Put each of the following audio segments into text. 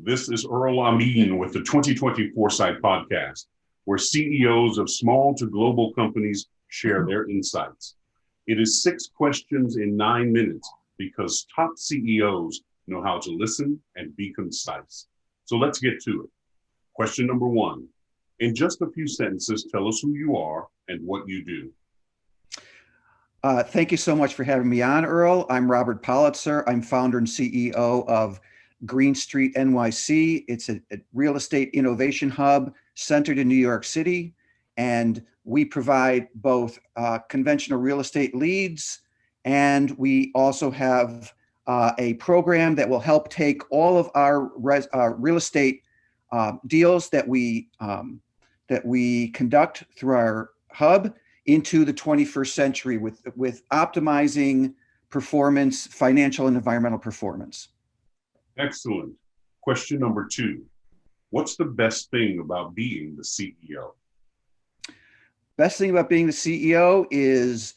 This is Earl Amin with the 2020 Foresight Podcast, where CEOs of small to global companies share their insights. It is 6 questions in 9 minutes because top CEOs know how to listen and be concise. So let's get to it. Question number 1. In just a few sentences, tell us who you are and what you do. Thank you so much for having me on, Earl. I'm Robert Politzer. I'm founder and CEO of GREENSTREETNYC. It's a real estate innovation hub centered in New York City. And we provide both conventional real estate leads, and we also have a program that will help take all of our real estate deals that we conduct through our hub into the 21st century with optimizing performance, financial and environmental performance. Excellent. Question number 2. What's the best thing about being the CEO? Best thing about being the CEO is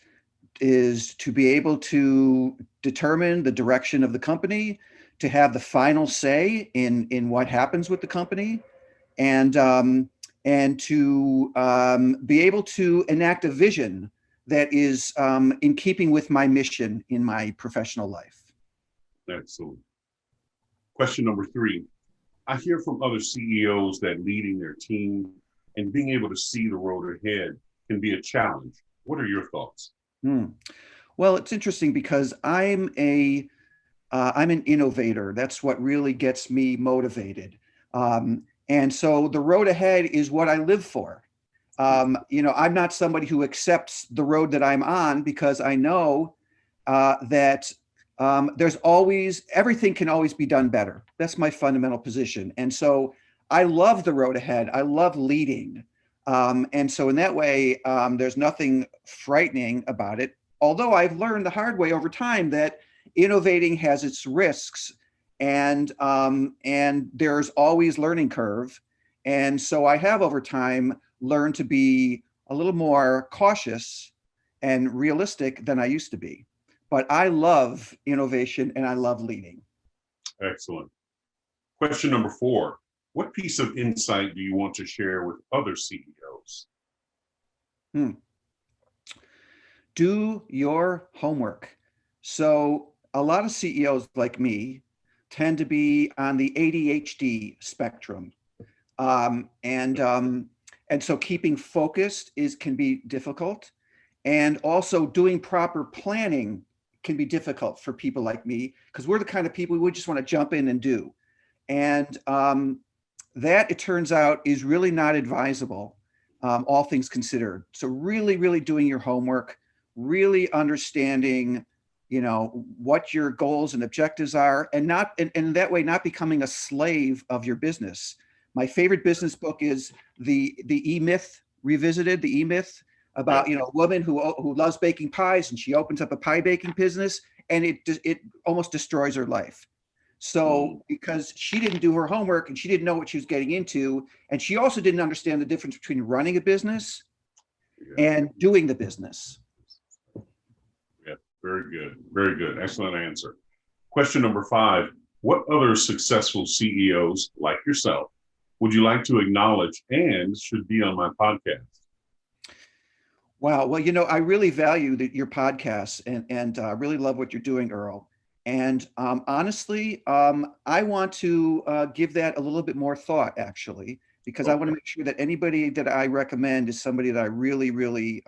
to be able to determine the direction of the company, to have the final say in what happens with the company, and to be able to enact a vision that is in keeping with my mission in my professional life. Excellent. Question number 3. I hear from other CEOs that leading their team and being able to see the road ahead can be a challenge. What are your thoughts? Well, it's interesting because I'm an innovator. That's what really gets me motivated. And so the road ahead is what I live for. I'm not somebody who accepts the road that I'm on because I know that everything can always be done better. That's my fundamental position. And so I love the road ahead. I love leading. And so in that way, there's nothing frightening about it. Although I've learned the hard way over time that innovating has its risks, and there's always learning curve. And so I have over time learned to be a little more cautious and realistic than I used to be. But I love innovation and I love leading. Excellent. Question number 4. What piece of insight do you want to share with other CEOs? Do your homework. So a lot of CEOs like me tend to be on the ADHD spectrum. And so keeping focused can be difficult. And also doing proper planning can be difficult for people like me, because we're the kind of people who just want to jump in and do. And that, it turns out, is really not advisable, all things considered. So really, really doing your homework, really understanding, what your goals and objectives are, and that way not becoming a slave of your business. My favorite business book is the E-Myth Revisited, the E-Myth, about a woman who loves baking pies, and she opens up a pie baking business, and it almost destroys her life. So because she didn't do her homework and she didn't know what she was getting into, and she also didn't understand the difference between running a business and doing the business. Yeah, very good. Very good. Excellent answer. Question number 5. What other successful CEOs like yourself would you like to acknowledge and should be on my podcast? Wow. Well, I really value your podcast and really love what you're doing, Earl. And honestly, I want to give that a little bit more thought, actually, because I want to make sure that anybody that I recommend is somebody that I really, really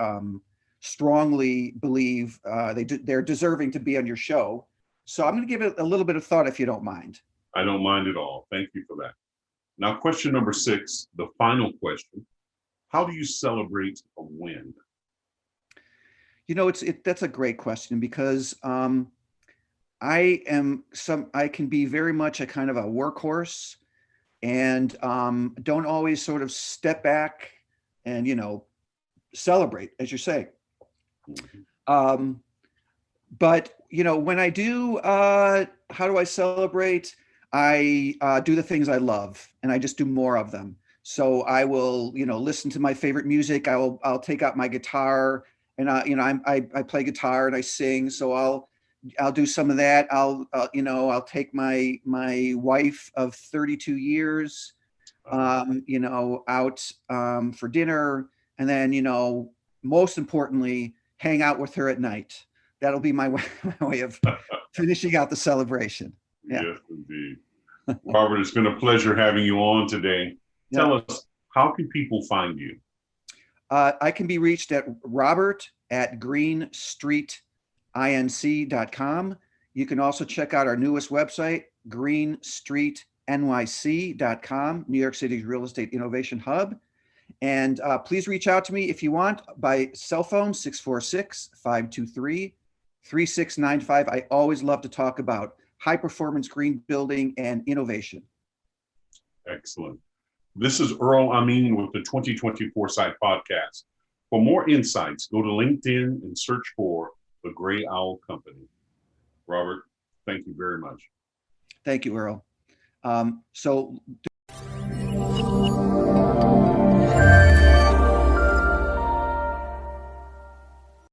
strongly believe they're deserving to be on your show. So I'm going to give it a little bit of thought, if you don't mind. I don't mind at all. Thank you for that. Now, question number 6, the final question. How do you celebrate a win? That's a great question, because I can be very much a kind of a workhorse, and don't always sort of step back and celebrate, as you say. But when I do, how do I celebrate? I do the things I love, and I just do more of them. So I will, listen to my favorite music. I'll take out my guitar, and I play guitar and I sing. So I'll I'll do some of that. I'll take my wife of 32 years, out for dinner, and then, most importantly, hang out with her at night. That'll be my way of finishing out the celebration. Yeah. Yes, indeed. Robert, it's been a pleasure having you on today. Yeah. Tell us, how can people find you? I can be reached at robert@GreenStreetNYC.com. You can also check out our newest website, GreenStreetNYC.com, New York City's real estate innovation hub. And please reach out to me if you want by cell phone, 646-523-3695. I always love to talk about high performance green building and innovation. Excellent. This is Earl Amin with the 2024 Site Podcast. For more insights, go to LinkedIn and search for the Gray Owl Company. Robert, thank you very much. Thank you, Earl. So